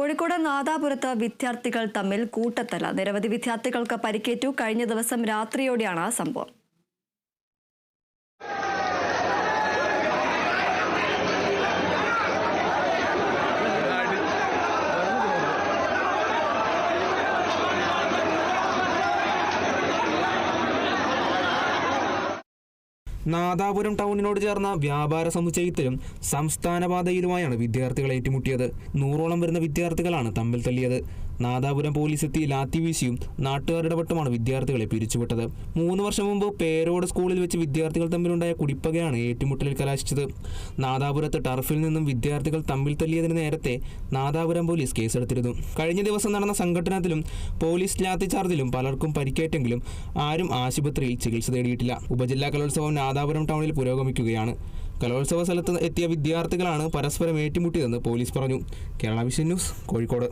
കോഴിക്കോട് നാദാപുരത്ത് വിദ്യാർത്ഥികൾ തമ്മിൽ കൂട്ടത്തല്ല. നിരവധി വിദ്യാർത്ഥികൾക്ക് പരിക്കേറ്റു. കഴിഞ്ഞ ദിവസം രാത്രിയോടെയാണ് സംഭവം. നാദാപുരം ടൗണിനോട് ചേർന്ന വ്യാപാര സമുച്ചയത്തിലും സംസ്ഥാന പാതയിലുമായാണ് വിദ്യാർത്ഥികൾ ഏറ്റുമുട്ടിയത്. 100ഓളം വരുന്ന വിദ്യാർത്ഥികളാണ് തമ്മിൽ തല്ലിയത്. നാദാപുരം പോലീസ് എത്തി ലാത്തി വീശിയും നാട്ടുകാരിടപെട്ടുമാണ് വിദ്യാർത്ഥികളെ പിരിച്ചുവിട്ടത്. 3 വർഷം മുമ്പ് പേരോട് സ്കൂളിൽ വെച്ച് വിദ്യാർത്ഥികൾ തമ്മിലുണ്ടായ കുടിപ്പകയാണ് ഏറ്റുമുട്ടലിൽ കലാശിച്ചത്. നാദാപുരത്ത് ടർഫിൽ നിന്നും വിദ്യാർത്ഥികൾ തമ്മിൽ തല്ലിയതിന് നേരത്തെ നാദാപുരം പോലീസ് കേസെടുത്തിരുന്നു. കഴിഞ്ഞ ദിവസം നടന്ന സംഘടനത്തിലും പോലീസ് ലാത്തി ചാർജിലും പലർക്കും പരിക്കേറ്റെങ്കിലും ആരും ആശുപത്രിയിൽ ചികിത്സ തേടിയിട്ടില്ല. ഉപജില്ലാ കലോത്സവം നാദാപുരം ടൗണിൽ പുരോഗമിക്കുകയാണ്. കലോത്സവ സ്ഥലത്ത് എത്തിയ വിദ്യാർത്ഥികളാണ് പരസ്പരം ഏറ്റുമുട്ടിയതെന്ന് പോലീസ് പറഞ്ഞു. Kerala vision news, Kozhikode.